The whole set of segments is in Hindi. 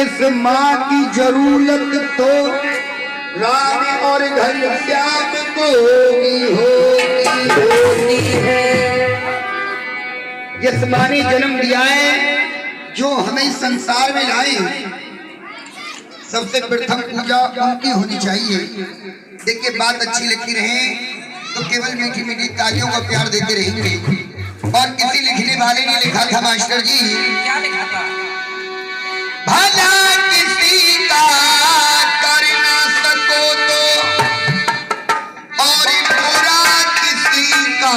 इस माँ की जरूरत तो राम और घनश्याम को भी होती है। जिस माँ ने जन्म दिया है, जो हमें संसार में लाए, सबसे प्रथम पूजा उनकी होनी चाहिए। देखिए, बात अच्छी लिखी रहे तो केवल मीठी मीठी तालियों का प्यार देते रहेंगे। और किसी लिखने वाले ने लिखा था, मास्टर जी क्या लिखा था? भला किसी का कर ना सको तो और बुरा किसी का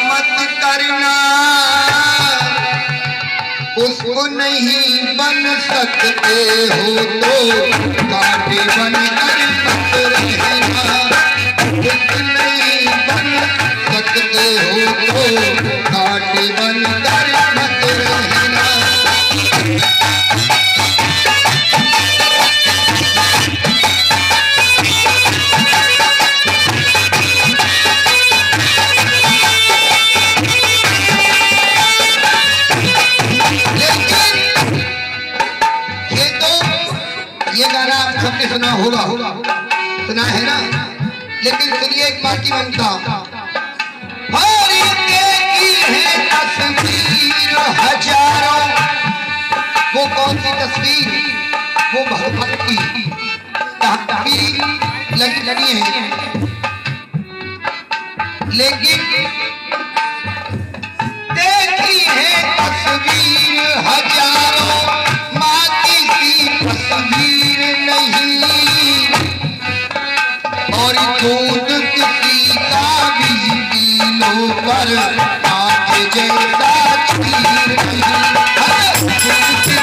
मत करना, उसको नहीं बन सकते हो तो कांटे बन कर मत रहना, उसको नहीं बन सकते हो तो कांटे बन कर मत रहना। सबने सुना होगा, सुना है ना? लेकिन सुनिए एक माँ की ममता। है तस्वीर हजारों, वो कौन सी तस्वीर? वो भगवत की तस्वीर लगी है। लेकिन देखी है तस्वीर हजारों, माँ की तस्वीर नहीं। और दूध किसी का भी पी लो पर आज जैसा खीर नहीं। दूध किसी का भी पी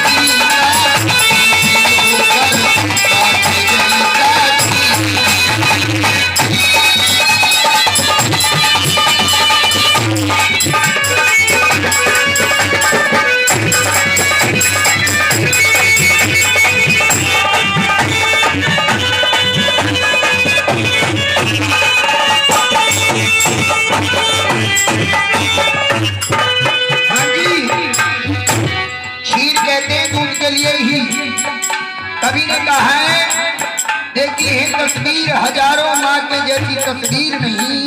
लो पर आज जैसा खीर। कवि ने कहा है, देखी है तस्वीर हजारों, माँ के जैसी तस्वीर नहीं।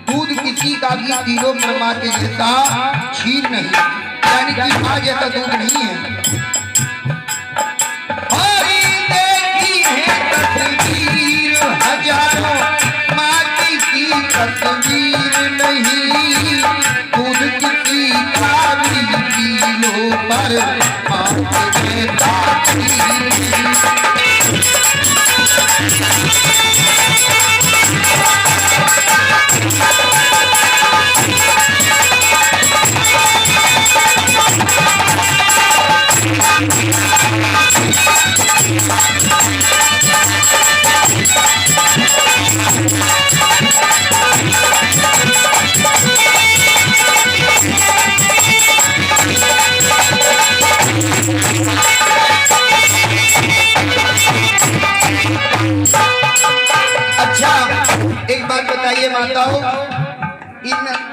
दूध किसी का भी पी लो पर माँ के जैसा खीर नहीं, यानी कि माँ जैसा दूध नहीं है। और देखी है तस्वीर हजारों, माँ की तस्वीर नहीं। दूध किसी का भी पी लो पर माँ के जैसा खीर नहीं। एक बात बताइए माताओं,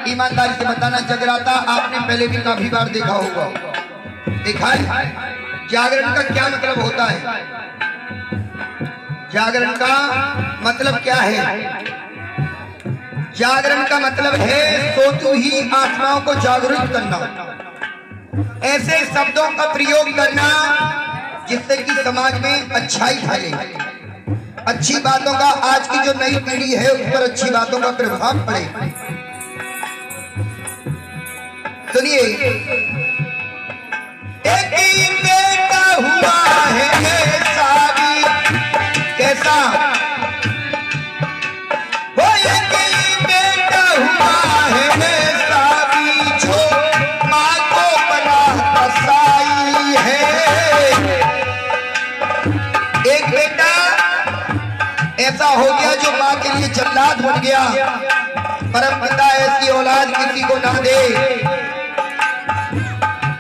ईमानदारी से बताना, जगराता आपने पहले भी काफी बार देखा होगा, देखा है? जागरण का क्या मतलब होता है? जागरण का मतलब क्या है? जागरण का मतलब है सोती ही आत्माओं को जागरूक करना, ऐसे शब्दों का प्रयोग करना जिससे कि समाज में अच्छाई फैले, अच्छी बातों का, आज की जो नई पीढ़ी है उस पर अच्छी बातों का प्रभाव पड़े। सुनिए, एक ही बेटा हुआ है शादी, कैसा? वो एक ही बेटा हुआ है शादी, जो माँ को बना कसाई है। एक बेटा ऐसा हो गया जो माँ के लिए जल्लाद बन गया। परम पिता ऐसी औलाद किसी को ना दे,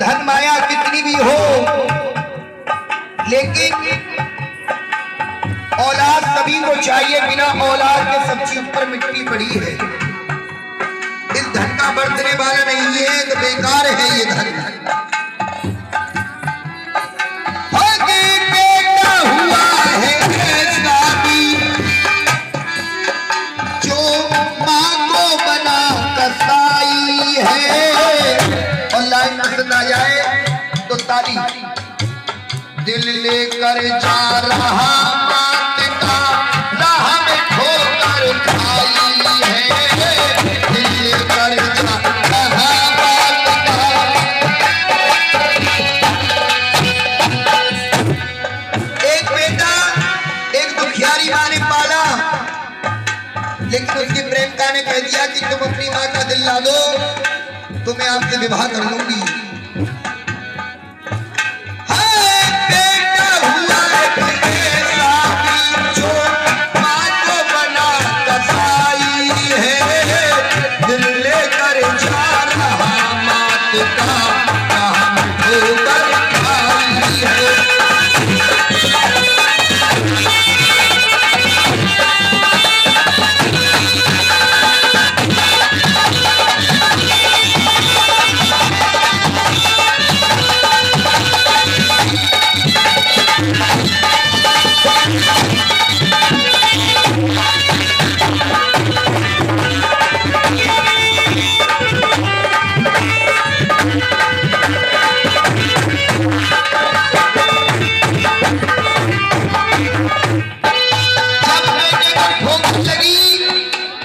धन माया कितनी भी हो, लेकिन औलाद सभी को चाहिए। बिना औलाद के सब्जी ऊपर मिट्टी पड़ी है। इस धन का बरतने वाला नहीं है तो बेकार है ये धन। है। और लाइन पसंद आ जाए तो ताली। दिल लेकर जा रहा मात का राह में ठोकर खाई है। दिल लेकर जा रहा मात का। एक बेटा एक दुखियारी माँ ने पाला, लेकिन उसके प्रेमिका ने कह दिया कि तुम अपनी माँ का दिल ला दो तो मैं आपसे विवाह कर लूंगी।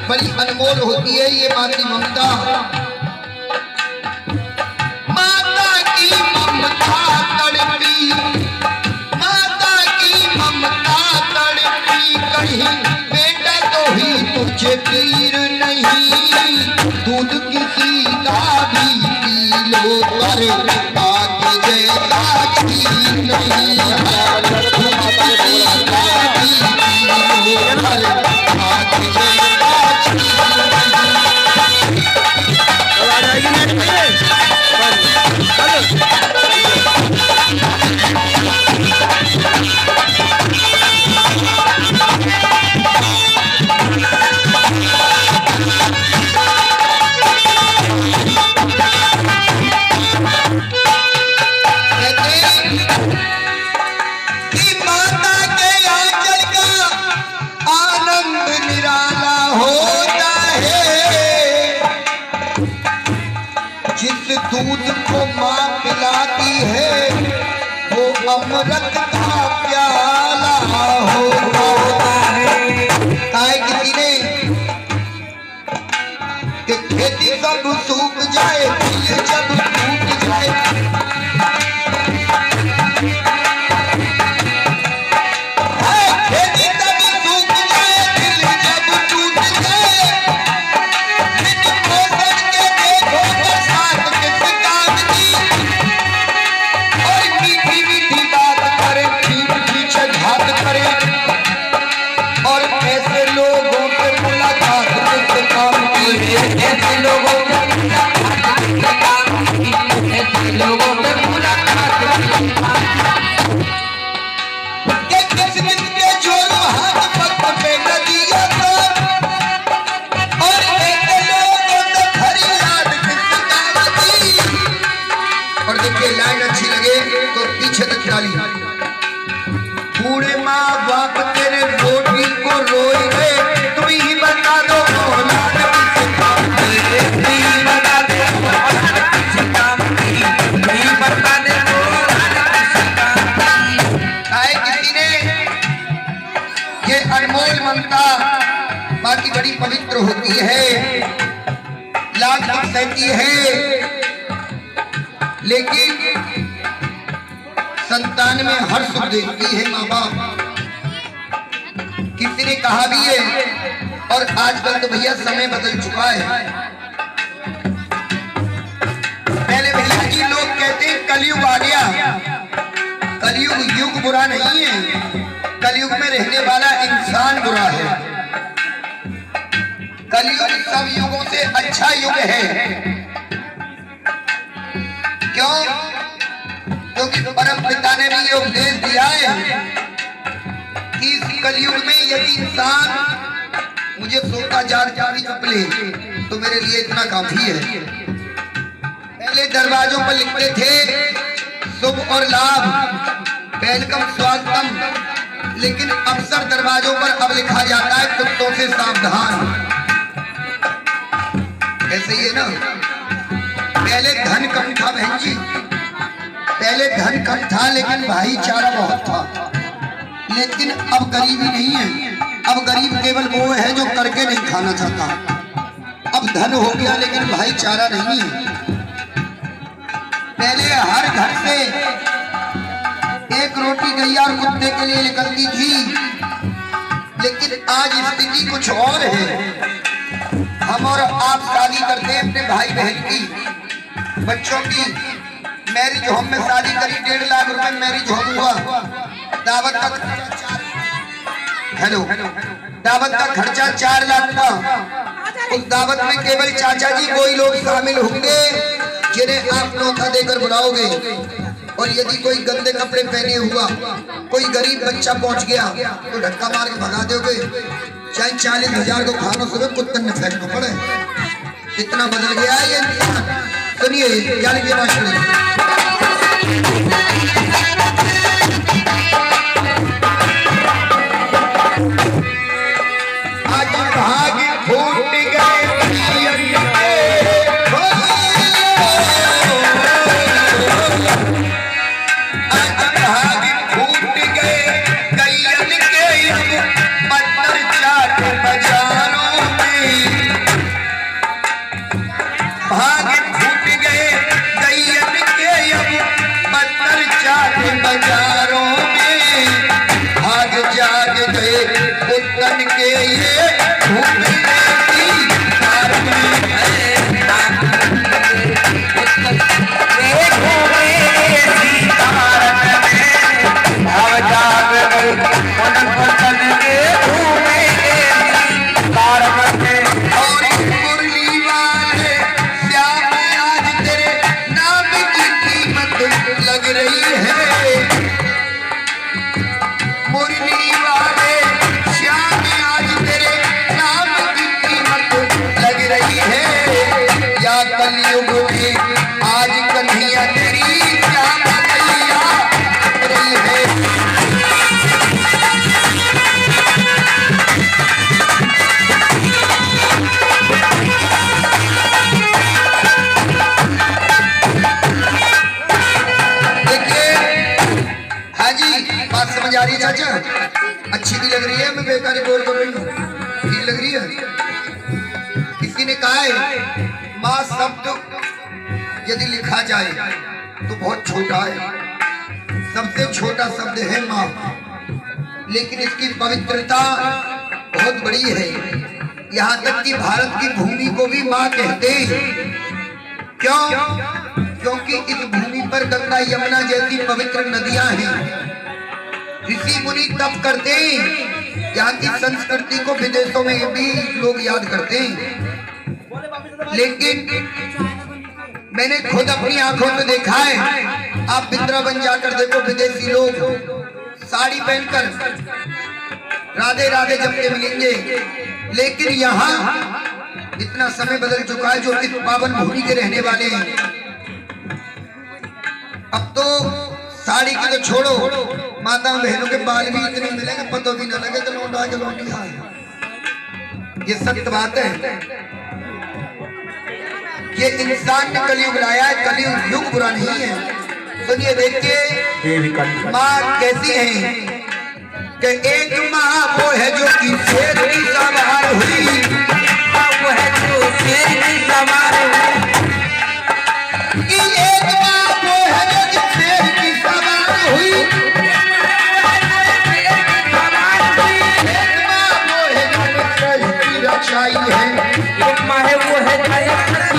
बड़ी अनमोल होती है ये माँ की ममता। माता की ममता तड़पी, माता की ममता तड़पी, कहीं बेटा तो ही तुझे पीर नहीं। दूध किसी का भी पी लो पर आगे जैसा खीर नहीं। दूध किसी का भी पी लो पर आगे जैसा दूध को माँ पिलाती है वो अमृत का प्याला होता है। आए किसी ने कि खेती सब सूख जाए, दिल जब टूट जाए, खेती तब सूख जाए, दिल जब टूट जाए, मौसम के देखो बरसात किस काम की, और मीठी मीठी बात करे, पीठ पीछे घात करे, और ऐसे लोगों से मुलाकात किस काम की, ऐसे लोगों से मुलाकात किस काम की, ऐसे लोगों से मुलाकात किस काम की, किस किस के जोर हाथ पग पे नदिया पर, और ऐसे लोगों से फरियाद किस काम की। और देखिए लाइन अच्छी लगे तो पीछे तक डाली। बूढ़े माँ बाप तेरे रोटी को रोए गए, तुम ही बता दो औलाद किस काम की, तुम ही बता दो औलाद किस काम की, तुम ही बता दो औलाद किस काम की। आए किसी ने ये अनमोल ममता माँ की बड़ी पवित्र होती है, लाख दुख सहती है, लेकिन संतान में हर सुख देखती है माँ बाप। किसी ने कहा भी है, और आजकल तो भैया समय बदल चुका है। पहले भैया जी लोग कहते हैं कलयुग आ गया। कलयुग युग बुरा नहीं है, कलयुग में रहने वाला इंसान बुरा है। कलयुग सब युगों से अच्छा युग है। क्यों? क्योंकि परम पिता ने भी ये उपदेश दिया है कि इस कलयुग में यदि इंसान मुझे सोता जार जारी जप ले तो मेरे लिए इतना काफी है। पहले दरवाजों पर लिखते थे शुभ और लाभ, वेलकम स्वागतम, लेकिन अक्सर दरवाजों पर अब लिखा जाता है कुत्तों से सावधान। ऐसे ही है ना, पहले धन कम था बहन जी, पहले धन कम था लेकिन भाईचारा बहुत था। लेकिन अब गरीबी नहीं है, अब गरीब केवल वो है जो करके नहीं खाना चाहता। अब धन हो गया लेकिन भाईचारा नहीं है। पहले हर घर से एक रोटी गैया और कुत्ते के लिए निकलती थी, लेकिन आज स्थिति कुछ और है। हम और आप शादी करते हैं अपने भाई बहन की, बच्चों की। मैरिज होम में शादी करी, 1.5 लाख रुपए मैरिज होम हुआ। दावत का दावत का खर्चा 4 लाख था। उस दावत में केवल चाचा जी कोई लोग शामिल होंगे जिन्हें आप न्योता देकर बुलाओगे। और यदि कोई गंदे कपड़े पहने हुआ कोई गरीब बच्चा पहुंच गया तो धक्का मार के भगा दोगे, चाहे 40,000 को खाना सुबह कुत्तन में फेंकना पड़े। इतना बदल गया है ये इंसान। सुनिए क्या लिखे मास्टर, आज भाग फूट गए चाचा अच्छी भी लग रही है, मैं बेकारी बोल कर रही हूँ, ठीक लग रही है। किसी ने कहा है माँ शब्द यदि लिखा जाए तो बहुत छोटा है, सबसे छोटा शब्द है माँ, लेकिन इसकी पवित्रता बहुत बड़ी है। यहाँ तक कि भारत की भूमि को भी माँ कहते हैं। क्यों? क्योंकि इस भूमि पर गंगा यमुना जैसी पवित्र नदियां हैं। ऋषि मुनि तप करते हैं। यहाँ की संस्कृति को विदेशों में भी लोग याद करते हैं, लेकिन मैंने खुद अपनी आंखों में देखा है। आप वृंदावन जाकर देखो, विदेशी लोग साड़ी पहनकर राधे राधे जपते मिलेंगे, लेकिन यहाँ इतना समय बदल चुका है। जो इस पावन भूमि के रहने वाले हैं, अब तो साड़ी की तो छोड़ो, माता बहनों के बाल भी इतने मिलेंगे पता भी न लगे तो लौटा के लौटी आए। ये सत्य बात है। ये इंसान ने कलयुग लाया है, कलयुग युग बुरा नहीं है। सुनिए देखिए माँ कैसी है कि एक माँ वो है जो कि शेर की सवार हुई, वो है जो शेर की सवार हुई। एक माँ वो है जो कि शेर की सवार हुई, एक माँ वो है जो कि रचाई है, एक माँ है वो है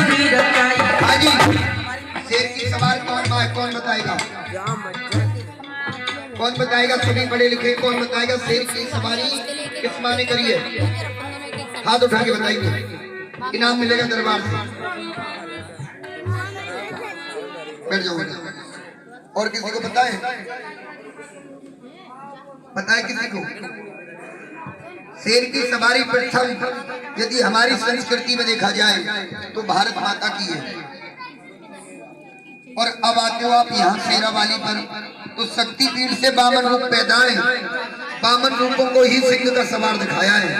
की रचाई। हाँ जी, शेर की सवार कौन माँ है? कौन बताएगा? कौन बताएगा? सभी पढ़े लिखे कौन बताएगा शेर की सवारी किस माँ ने करी है? हाथ उठा के बताइए, इनाम मिलेगा दरबार से। बैठ जाओ। और किसी को पता है? पता है किसी को? शेर की सवारी प्रथम यदि हमारी संस्कृति में देखा जाए तो भारत माता की है। और अब आते हो आप यहाँ शेरावाली पर, तो शक्तिपीठ से बामन रूप पैदा है। बामन रूपों को ही सिंह का सवार दिखाया है।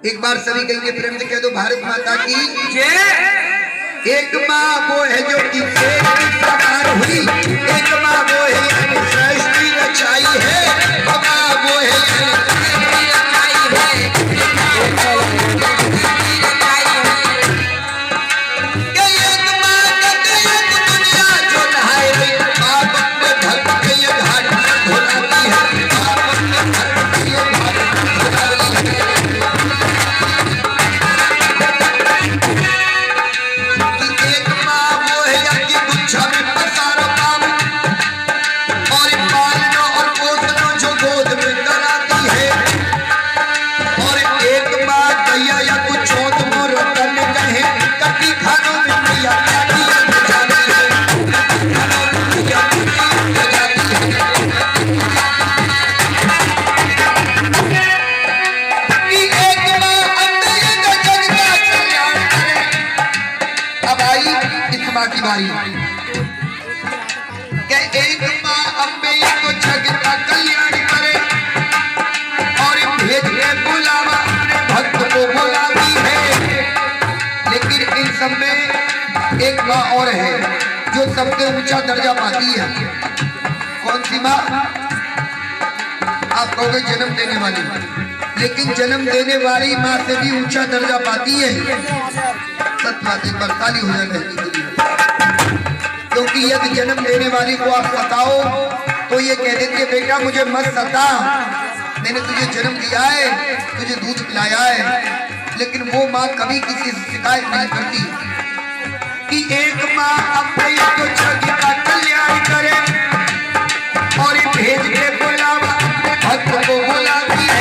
एक बार सभी कहेंगे प्रेम से कह दो भारत माता की जय। एक माँ वो है जो कि सवार हुई, एक माँ वो है सृष्टि रचाई है, माँ वो है एक माँ अम्बे को जग का कल्याण करे और भेज के बुलावा भक्त को बुलाती है। लेकिन इन सब में एक माँ और है जो सबसे ऊंचा दर्जा पाती है। कौन सी माँ? आप कहोगे जन्म देने वाली, लेकिन जन्म देने वाली माँ से भी ऊंचा दर्जा पाती है। सच बात, एक बार ताली हो जाए। क्योंकि यदि जन्म देने वाली को आप सताओ तो ये कह देते बेटा मुझे मत सता, मैंने तुझे जन्म दिया है, तुझे दूध पिलाया है। लेकिन वो माँ कभी किसी से शिकायत नहीं करती कि एक माँ अपने को जग का कल्याण करे और भेज के बुलावा भक्त को बुलाती है।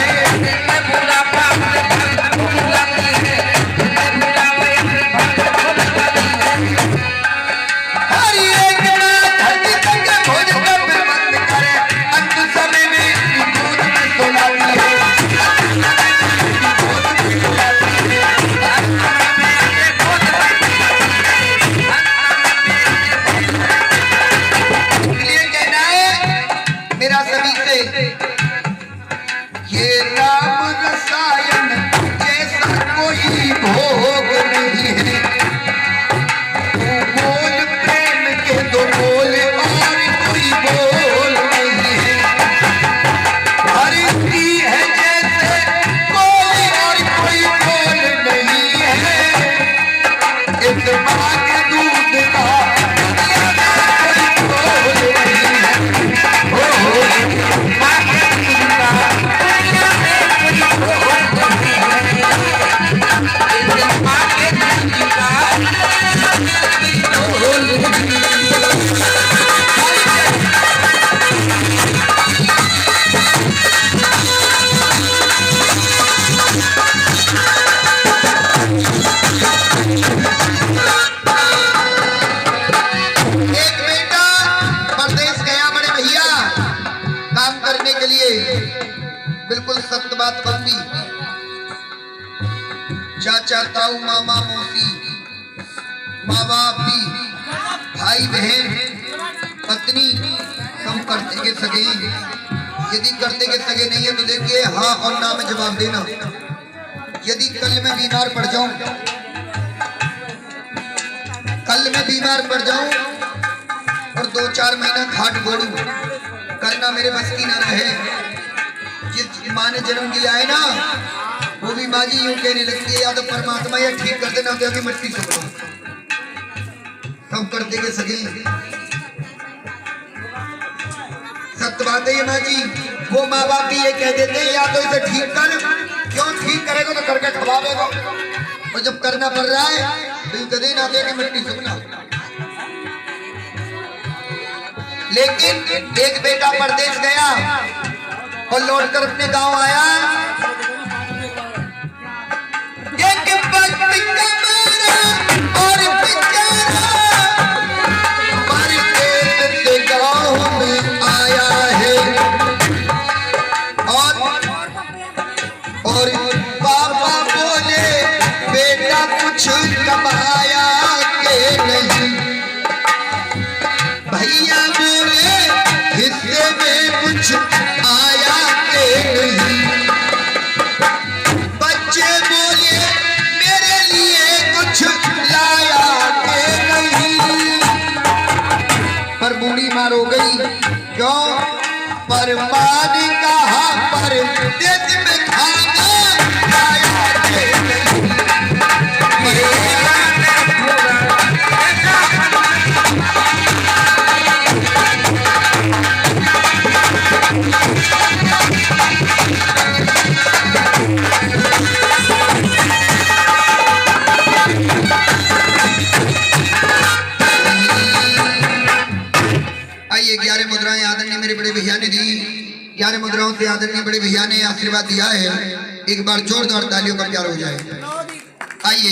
चाचा ताऊ मामा मौसी माँ बाप भी भाई बहन पत्नी सब करते के सगे। यदि करते के सगे नहीं है तो देखिए हाँ और ना में जवाब देना। यदि कल मैं बीमार पड़ जाऊं, कल मैं बीमार पड़ जाऊं और 2-4 महीना खाट गोड़ू, करना मेरे बस की ना रहे। जिस माँ ने जन्म दिया है ना वो भी माँ जी यूं कहने लगती है या तो परमात्मा या ठीक कर देना तो मिट्टी से बनो। सब करते के सगे। सत्य बात है ये माँ जी। वो माँ बाप भी ये कह देते हैं या तो इसे ठीक कर, क्यों ठीक करेगा तो करके खवाएगा, और जब करना पड़ रहा है तो कदे ना दे मिट्टी से बना। लेकिन एक बेटा परदेश गया और लौटकर अपने गांव आया। और परदेश से गांव में आया है और पापा बोले बेटा कुछ कमाया के नहीं, भैया बोले हिस्से में कुछ आया के नहीं। पर मान कहाँ पर देश में खाना खाया के आइए 11 मुद्राएं आदरणीय मेरे बड़े भैया ने दी। 11 मुद्राओं से आदरणीय बड़े भैया ने आशीर्वाद दिया है। एक बार जोरदार तालियों का प्यार हो जाए। आइए